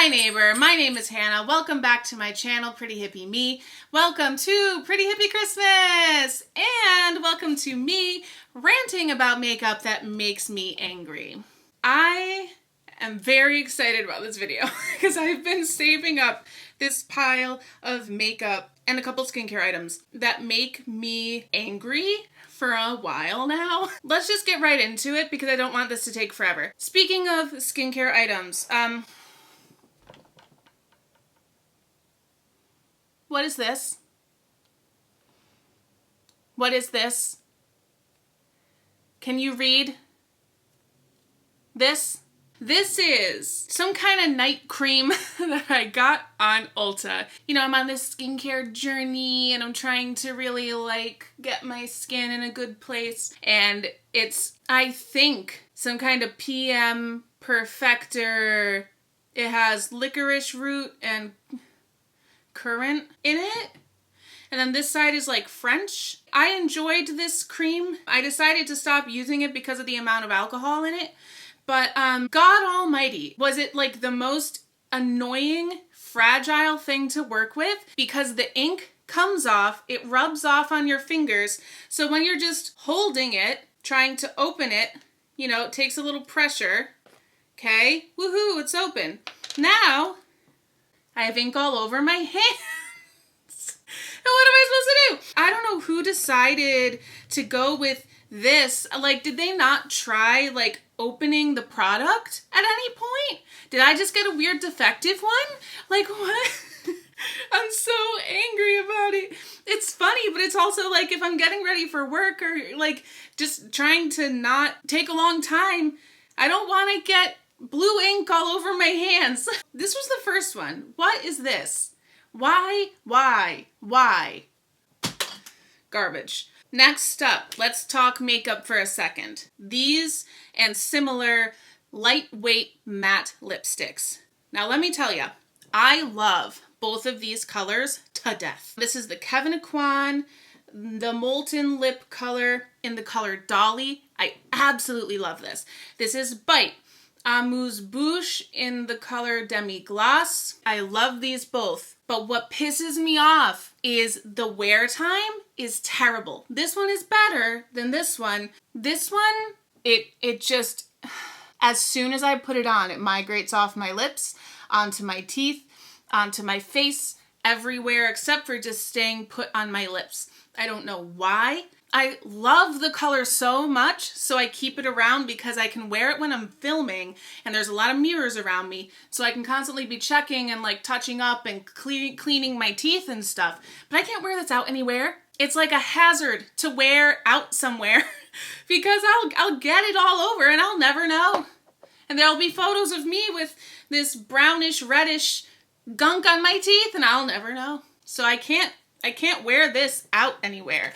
Hi neighbor, my name is Hannah. Welcome back to my channel, Pretty Hippie Me. Welcome to Pretty Hippie Christmas! And welcome to me ranting about makeup that makes me angry. I am very excited about this video because I've been saving up this pile of makeup and a couple skincare items that make me angry for a while now. Let's just get right into it because I don't want this to take forever. Speaking of skincare items, what is this? What is this? Can you read this? This is some kind of night cream that I got on Ulta. You know, I'm on this skincare journey and I'm trying to really get my skin in a good place. And it's, I think, some kind of PM Perfector. It has licorice root and currant in it. And then this side is like French. I enjoyed this cream. I decided to stop using it because of the amount of alcohol in it. But God almighty, was it like the most annoying, fragile thing to work with because the ink comes off, it rubs off on your fingers. So when you're just holding it, trying to open it, you know, it takes a little pressure. Okay, woohoo, it's open. Now, I have ink all over my hands. And what am I supposed to do? I don't know who decided to go with this. Like, did they not try, opening the product at any point? Did I just get a weird defective one? Like, what? I'm so angry about it. It's funny, but it's also like if I'm getting ready for work or just trying to not take a long time, I don't want to get blue ink all over my hands. This was the first one. What is this? Why? Garbage. Next up, let's talk makeup for a second. These and similar lightweight matte lipsticks. Now let me tell you, I love both of these colors to death. This is the Kevyn Aucoin, the Molten Lip color in the color Dolly. I absolutely love this. This is Bite Amuse Bouche in the color Demi Gloss. I love these both. But what pisses me off is the wear time is terrible. This one is better than this one. This one, it just, as soon as I put it on, it migrates off my lips, onto my teeth, onto my face, everywhere except for just staying put on my lips. I don't know why. I love the color so much, so I keep it around because I can wear it when I'm filming and there's a lot of mirrors around me, so I can constantly be checking and touching up and cleaning my teeth and stuff. But I can't wear this out anywhere. It's like a hazard to wear out somewhere because I'll get it all over and I'll never know. And there'll be photos of me with this brownish, reddish gunk on my teeth and I'll never know. So I can't wear this out anywhere.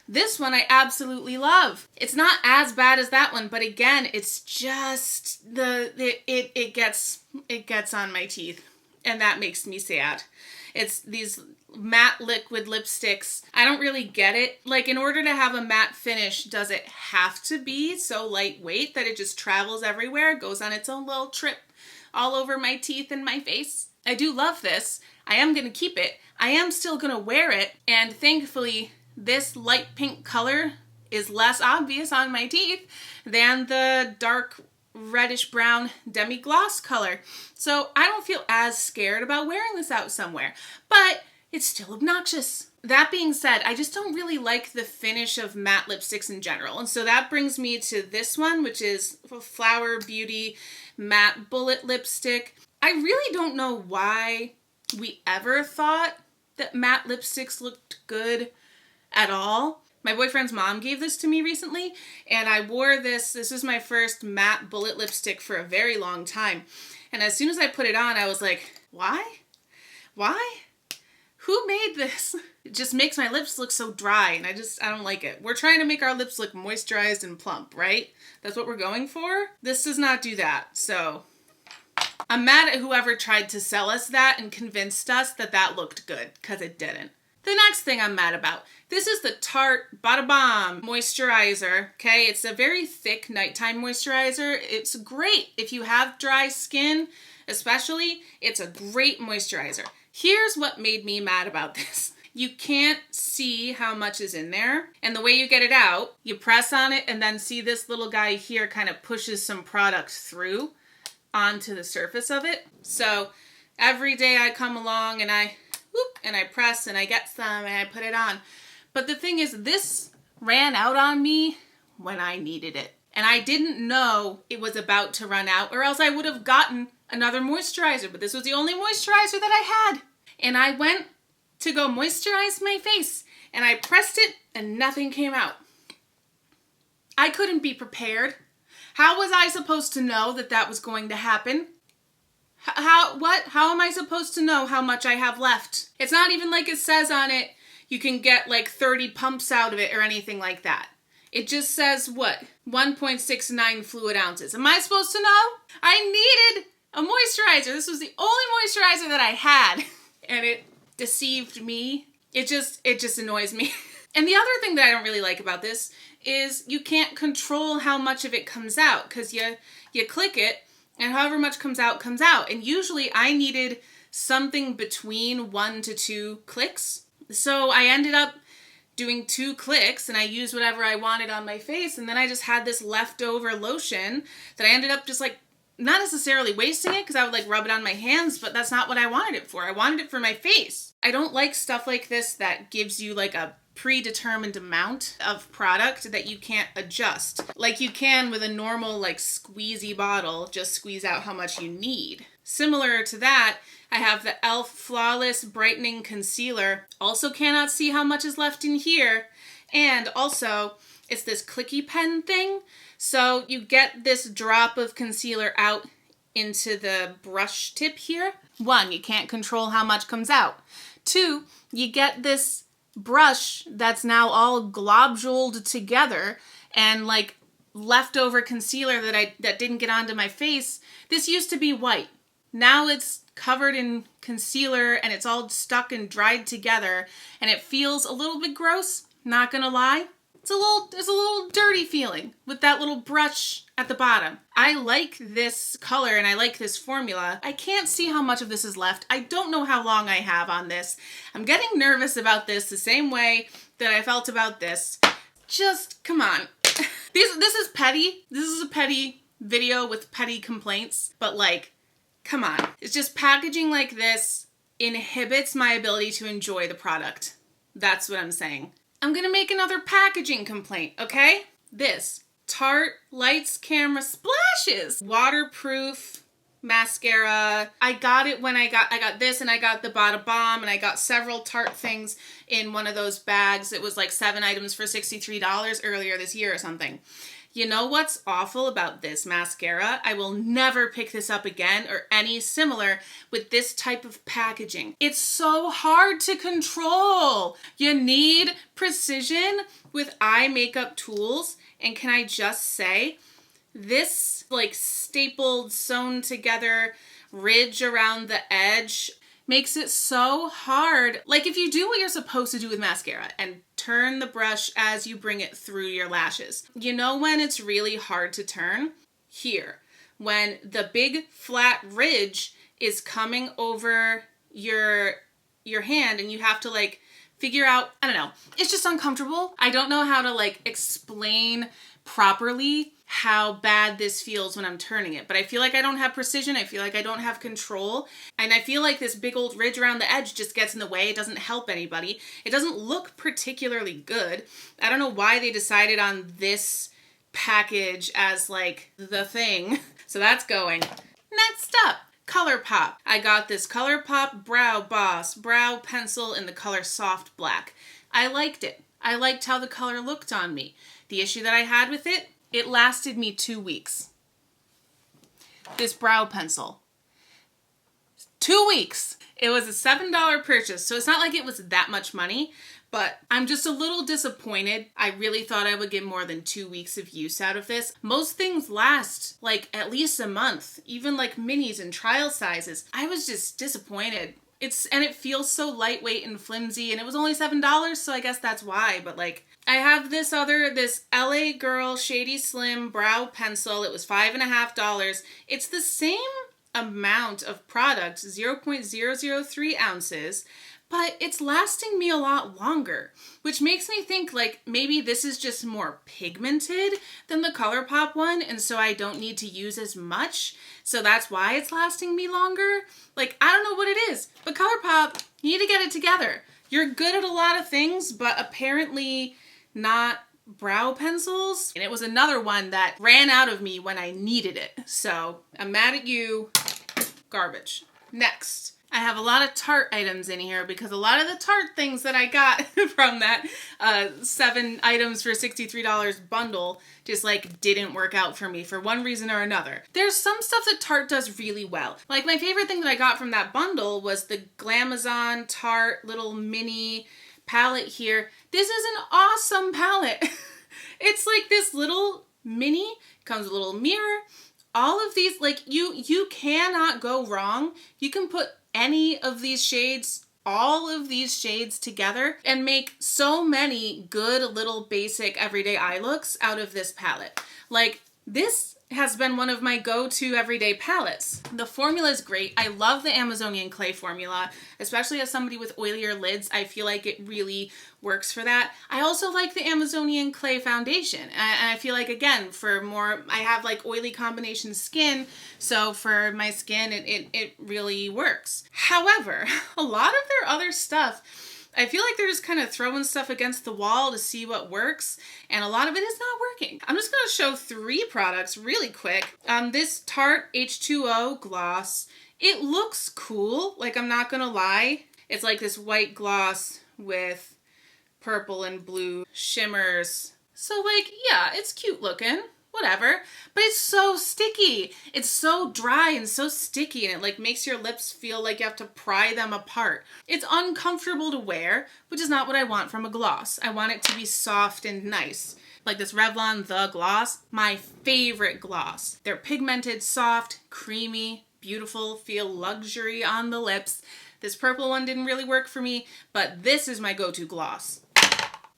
This one I absolutely love. It's not as bad as that one, but again, it's just it gets on my teeth and that makes me sad. It's these matte liquid lipsticks. I don't really get it. In order to have a matte finish, does it have to be so lightweight that it just travels everywhere, goes on its own little trip all over my teeth and my face? I do love this. I am going to keep it. I am still going to wear it, and thankfully this light pink color is less obvious on my teeth than the dark reddish brown demi gloss color. So I don't feel as scared about wearing this out somewhere, but it's still obnoxious. That being said, I just don't really like the finish of matte lipsticks in general. And so that brings me to this one, which is Flower Beauty Matte Bullet Lipstick. I really don't know why we ever thought that matte lipsticks looked good at all. My boyfriend's mom gave this to me recently, and I wore this. This is my first matte bullet lipstick for a very long time. And as soon as I put it on, I was like, why? Why? Who made this? It just makes my lips look so dry, and I don't like it. We're trying to make our lips look moisturized and plump, right? That's what we're going for? This does not do that, so I'm mad at whoever tried to sell us that and convinced us that that looked good, because it didn't. The next thing I'm mad about. This is the Tarte Bada Bomb Moisturizer, okay? It's a very thick nighttime moisturizer. It's great if you have dry skin, especially. It's a great moisturizer. Here's what made me mad about this. You can't see how much is in there. And the way you get it out, you press on it and then see this little guy here kind of pushes some product through onto the surface of it. So every day I come along and I press and I get some and I put it on. But the thing is, this ran out on me when I needed it. And I didn't know it was about to run out, or else I would have gotten another moisturizer. But this was the only moisturizer that I had. And I went to go moisturize my face and I pressed it and nothing came out. I couldn't be prepared. How was I supposed to know that that was going to happen? How am I supposed to know how much I have left? It's not even like it says on it, you can get like 30 pumps out of it or anything like that. It just says what? 1.69 fluid ounces. Am I supposed to know? I needed a moisturizer. This was the only moisturizer that I had. And it deceived me. It just annoys me. And the other thing that I don't really like about this is you can't control how much of it comes out, because you click it and however much comes out, comes out. And usually I needed something between 1 to 2 clicks. So I ended up doing 2 clicks and I used whatever I wanted on my face, and then I just had this leftover lotion that I ended up just like not necessarily wasting it because I would like rub it on my hands, but that's not what I wanted it for. I wanted it for my face. I don't like stuff like this that gives you like a predetermined amount of product that you can't adjust. Like you can with a normal like squeezy bottle, just squeeze out how much you need. Similar to that, I have the e.l.f. Flawless Brightening Concealer. Also cannot see how much is left in here. And also, it's this clicky pen thing. So you get this drop of concealer out into the brush tip here. 1, you can't control how much comes out. 2, you get this brush that's now all globuled together and like leftover concealer that didn't get onto my face. This used to be white. Now it's covered in concealer and it's all stuck and dried together and it feels a little bit gross, not gonna lie. There's a little dirty feeling with that little brush at the bottom. I like this color and I like this formula. I can't see how much of this is left. I don't know how long I have on this. I'm getting nervous about this the same way that I felt about this. Just, come on. This is petty. This is a petty video with petty complaints, but like, come on. It's just packaging like this inhibits my ability to enjoy the product. That's what I'm saying. I'm gonna make another packaging complaint, okay? This Tarte Lights Camera Splashes waterproof mascara. I got it when I got this, and I got the Bada Bomb, and I got several Tarte things in one of those bags. It was like 7 items for $63 earlier this year or something. You know what's awful about this mascara? I will never pick this up again or any similar with this type of packaging. It's so hard to control. You need precision with eye makeup tools. And can I just say, this like stapled, sewn together ridge around the edge makes it so hard. Like if you do what you're supposed to do with mascara and turn the brush as you bring it through your lashes. You know when it's really hard to turn? Here. When the big flat ridge is coming over your hand and you have to like figure out, I don't know. It's just uncomfortable. I don't know how to like explain properly how bad this feels when I'm turning it, but I feel like I don't have precision. I feel like I don't have control. And I feel like this big old ridge around the edge just gets in the way. It doesn't help anybody. It doesn't look particularly good. I don't know why they decided on this package as like the thing. So that's going. Next up, Colourpop. I got this Colourpop Brow Boss brow pencil in the color Soft Black. I liked it. I liked how the color looked on me. The issue that I had with it, it lasted me 2 weeks. This brow pencil. 2 weeks. It was a $7 purchase, so it's not like it was that much money, but I'm just a little disappointed. I really thought I would get more than 2 weeks of use out of this. Most things last like at least a month, even like minis and trial sizes. I was just disappointed. And it feels so lightweight and flimsy, and it was only $7, so I guess that's why. But like, I have this LA Girl Shady Slim Brow Pencil. It was $5.50. It's the same amount of product, 0.003 ounces, but it's lasting me a lot longer, which makes me think like maybe this is just more pigmented than the Colourpop one, and so I don't need to use as much, so that's why it's lasting me longer. Like, I don't know what it is, but Colourpop, you need to get it together. You're good at a lot of things, but apparently not brow pencils. And it was another one that ran out of me when I needed it, so I'm mad at you. Garbage. Next, I have a lot of Tarte items in here because a lot of the Tarte things that I got from that 7 items for $63 bundle just like didn't work out for me for one reason or another. There's some stuff that Tarte does really well. Like, my favorite thing that I got from that bundle was the Glamazon Tarte little mini palette here. This is an awesome palette. It's like this little mini, comes with a little mirror. All of these, like, you cannot go wrong. You can put any of these shades, all of these shades together and make so many good little basic everyday eye looks out of this palette. Like, this has been one of my go-to everyday palettes. The formula is great. I love the Amazonian clay formula, especially as somebody with oilier lids. I feel like it really works for that. I also like the Amazonian clay foundation. And I feel like, again, for more, I have like oily combination skin, so for my skin, it really works. However, a lot of their other stuff, I feel like they're just kind of throwing stuff against the wall to see what works, and a lot of it is not working. I'm just going to show 3 products really quick. This Tarte H2o Gloss, it looks cool, like, I'm not going to lie. It's like this white gloss with purple and blue shimmers. So like, yeah, it's cute looking. Whatever, but it's so sticky. It's so dry and so sticky, and it like makes your lips feel like you have to pry them apart. It's uncomfortable to wear, which is not what I want from a gloss. I want it to be soft and nice. Like this Revlon The Gloss, my favorite gloss. They're pigmented, soft, creamy, beautiful, feel luxury on the lips. This purple one didn't really work for me, but this is my go-to gloss.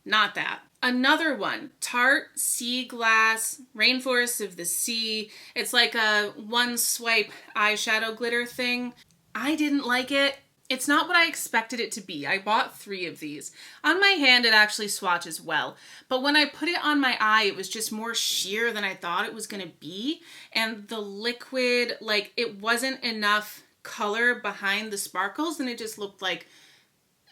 Not that. Another one, Tarte Sea Glass Rainforest of the Sea. It's like a one swipe eyeshadow glitter thing. I didn't like it. It's not what I expected it to be. I bought 3 of these. On my hand, it actually swatches well. But when I put it on my eye, it was just more sheer than I thought it was going to be. And the liquid, like, it wasn't enough color behind the sparkles, and it just looked like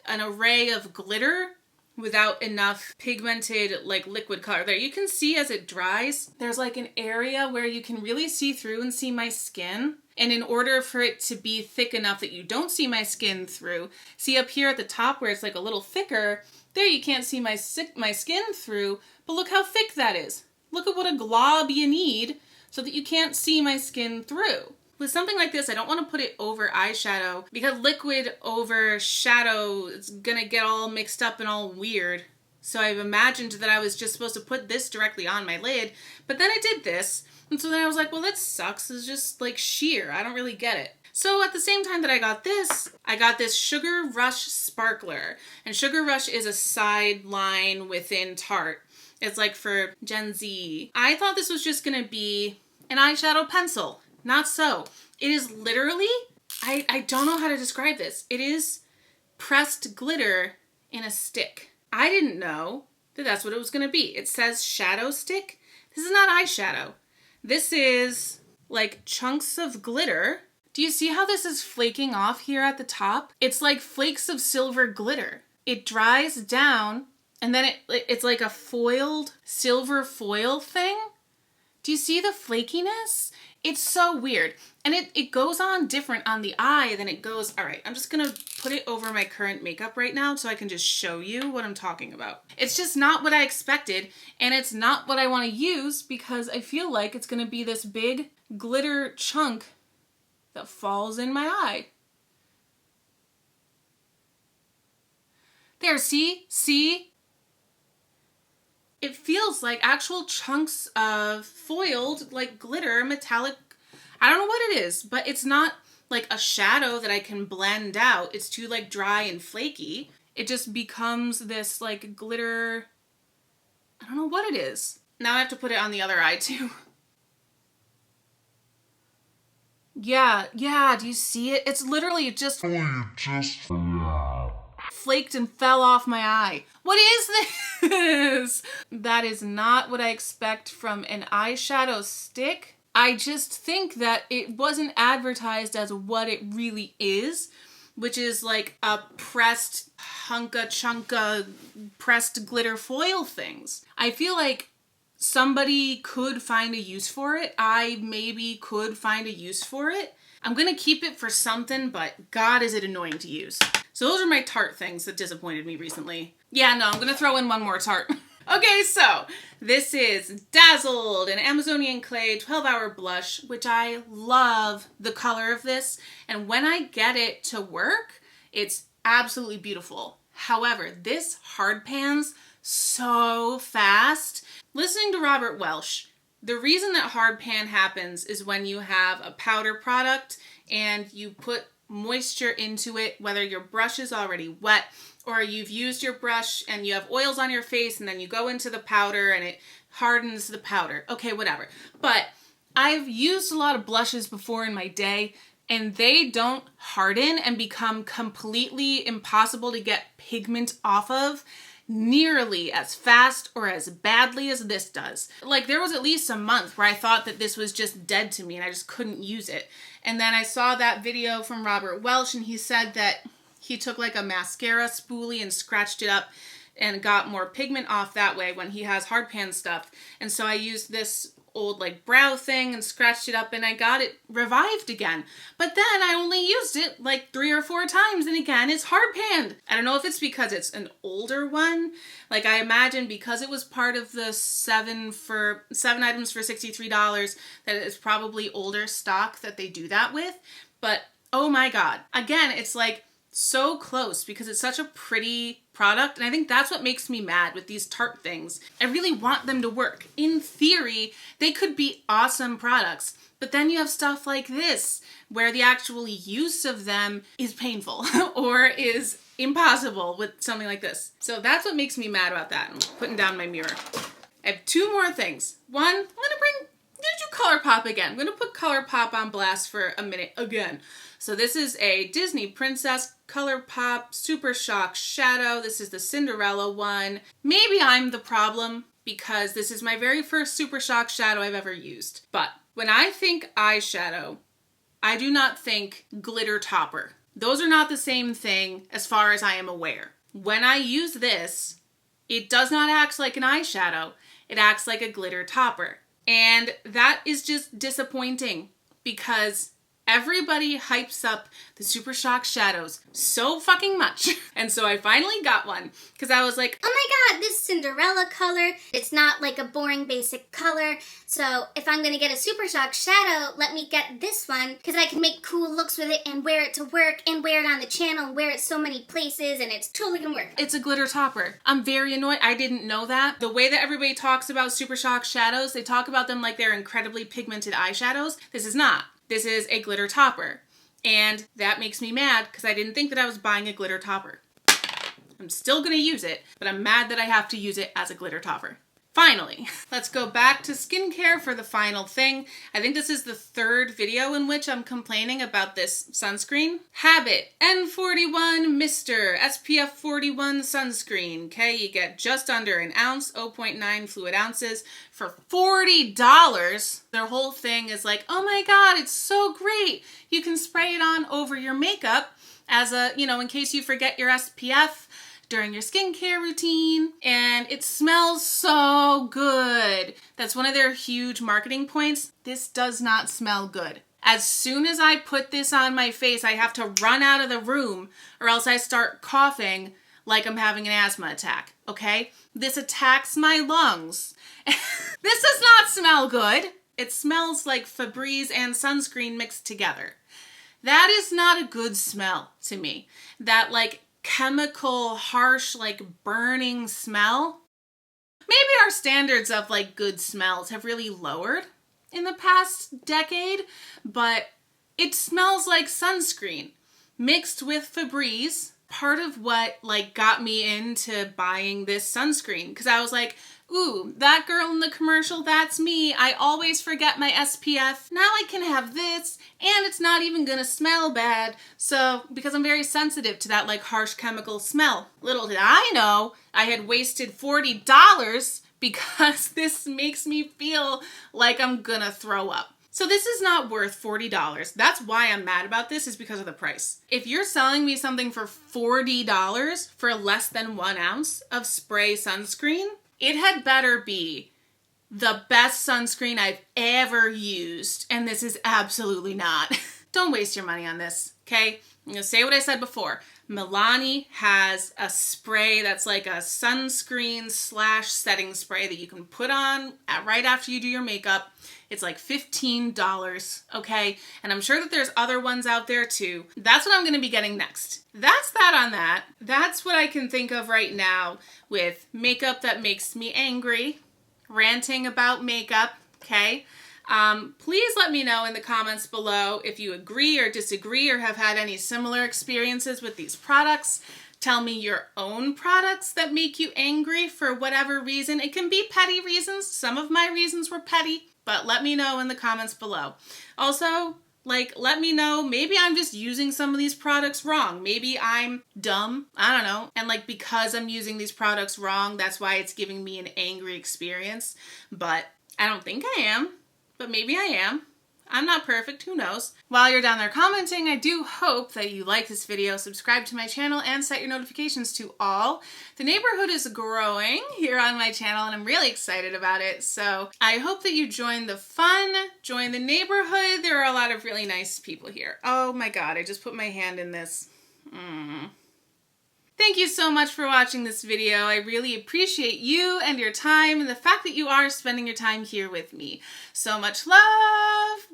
an array of glitter without enough pigmented, like, liquid color. There, you can see as it dries, there's like an area where you can really see through and see my skin. And in order for it to be thick enough that you don't see my skin through, see up here at the top where it's like a little thicker, there you can't see my skin through, but look how thick that is. Look at what a glob you need so that you can't see my skin through. With something like this, I don't want to put it over eyeshadow because liquid over shadow is gonna get all mixed up and all weird. So I've imagined that I was just supposed to put this directly on my lid, but then I did this, and so then I was like, well, that sucks. It's just like sheer. I don't really get it. So at the same time that I got this Sugar Rush Sparkler. And Sugar Rush is a side line within Tarte. It's like for Gen Z. I thought this was just gonna be an eyeshadow pencil. Not so. It is literally, I don't know how to describe this. It is pressed glitter in a stick. I didn't know that that's what it was going to be. It says shadow stick. This is not eyeshadow. This is like chunks of glitter. Do you see how this is flaking off here at the top? It's like flakes of silver glitter. It dries down and then it's like a foiled silver foil thing. Do you see the flakiness? It's so weird. And it goes on different on the eye than it goes... All right, I'm just going to put it over my current makeup right now so I can just show you what I'm talking about. It's just not what I expected, and it's not what I want to use because I feel like it's going to be this big glitter chunk that falls in my eye. There, see? See? It feels like actual chunks of foiled, like glitter, metallic, I don't know what it is, but it's not like a shadow that I can blend out. It's too like dry and flaky. It just becomes this like glitter, I don't know what it is. Now I have to put it on the other eye too. Yeah, do you see it? It's literally just flaked and fell off my eye. What is this? That is not what I expect from an eyeshadow stick. I just think that it wasn't advertised as what it really is, which is like a pressed hunka chunka pressed glitter foil things. I feel like somebody could find a use for it. I maybe could find a use for it. I'm gonna keep it for something, but God, is it annoying to use. So those are my Tarte things that disappointed me recently. Yeah, no, I'm gonna throw in one more Tarte. Okay, so this is Dazzled, an Amazonian Clay 12-hour blush, which I love the color of this. And when I get it to work, it's absolutely beautiful. However, this hard pans so fast. Listening to Robert Welsh, the reason that hard pan happens is when you have a powder product and you put moisture into it, whether your brush is already wet or you've used your brush and you have oils on your face and then you go into the powder and it hardens the powder. Okay, whatever. But I've used a lot of blushes before in my day and they don't harden and become completely impossible to get pigment off of nearly as fast or as badly as this does. Like there was at least a month where I thought that this was just dead to me and I just couldn't use it. And then I saw that video from Robert Welsh and he said that he took like a mascara spoolie and scratched it up and got more pigment off that way when he has hard pan stuff. And so I used this old like brow thing and scratched it up and I got it revived again. But then I only used it like 3 or 4 times and again it's hard panned. I don't know if it's because it's an older one. Like I imagine because it was part of the 7 items for $63 that it's probably older stock that they do that with. But oh my God, again, it's like so close because it's such a pretty product. And I think that's what makes me mad with these Tarte things. I really want them to work. In theory, they could be awesome products. But then you have stuff like this, where the actual use of them is painful or is impossible with something like this. So that's what makes me mad about that. I'm putting down my mirror. I have 2 more things. One, I'm gonna do Colourpop again. I'm gonna put Colourpop on blast for a minute again. So this is a Disney Princess Colourpop Super Shock Shadow. This is the Cinderella one. Maybe I'm the problem because this is my very first Super Shock shadow I've ever used. But when I think eyeshadow, I do not think glitter topper. Those are not the same thing as far as I am aware. When I use this, it does not act like an eyeshadow. It acts like a glitter topper. And that is just disappointing because everybody hypes up the Super Shock shadows so fucking much. And so I finally got one because I was like, oh my God, this Cinderella color, it's not like a boring basic color. So if I'm gonna get a Super Shock shadow, let me get this one because I can make cool looks with it and wear it to work and wear it on the channel and wear it so many places and it's totally gonna work. It's a glitter topper. I'm very annoyed. I didn't know that. The way that everybody talks about Super Shock shadows, they talk about them like they're incredibly pigmented eyeshadows. This is not. This is a glitter topper. And that makes me mad because I didn't think that I was buying a glitter topper. I'm still gonna use it, but I'm mad that I have to use it as a glitter topper. Finally, let's go back to skincare for the final thing. I think this is the 3rd video in which I'm complaining about this sunscreen. Habit N41 Mr. SPF 41 sunscreen. Okay, you get just under an ounce, 0.9 fluid ounces for $40. Their whole thing is like, oh my God, it's so great. You can spray it on over your makeup as a, in case you forget your SPF during your skincare routine, and it smells so good. That's one of their huge marketing points. This does not smell good. As soon as I put this on my face, I have to run out of the room or else I start coughing like I'm having an asthma attack, okay? This attacks my lungs. This does not smell good. It smells like Febreze and sunscreen mixed together. That is not a good smell to me. That like chemical, harsh, like burning smell. Maybe our standards of like good smells have really lowered in the past decade, but It smells like sunscreen mixed with Febreze. Part of what like got me into buying this sunscreen, because I was like, ooh, that girl in the commercial, that's me. I always forget my SPF. Now I can have this, and it's not even gonna smell bad. So, because I'm very sensitive to that like harsh chemical smell. Little did I know, I had wasted $40 because this makes me feel like I'm gonna throw up. So this is not worth $40. That's why I'm mad about this, is because of the price. If you're selling me something for $40 for less than 1 ounce of spray sunscreen, it had better be the best sunscreen I've ever used, and this is absolutely not. Don't waste your money on this, okay? I'm gonna say what I said before. Milani has a spray that's like a sunscreen / setting spray that you can put on right after you do your makeup. It's like $15, okay? And I'm sure that there's other ones out there too. That's what I'm gonna be getting next. That's that on that. That's what I can think of right now with makeup that makes me angry, ranting about makeup, okay? Please let me know in the comments below if you agree or disagree or have had any similar experiences with these products. Tell me your own products that make you angry for whatever reason. It can be petty reasons. Some of my reasons were petty, but let me know in the comments below. Also, like, let me know, maybe I'm just using some of these products wrong. Maybe I'm dumb, I don't know. And like, because I'm using these products wrong, that's why it's giving me an angry experience. But I don't think I am. But maybe I am. I'm not perfect, who knows? While you're down there commenting, I do hope that you like this video, subscribe to my channel, and set your notifications to all. The neighborhood is growing here on my channel, and I'm really excited about it. So I hope that you join the fun, join the neighborhood. There are a lot of really nice people here. Oh my God, I just put my hand in this. Thank you so much for watching this video. I really appreciate you and your time and the fact that you are spending your time here with me. So much love.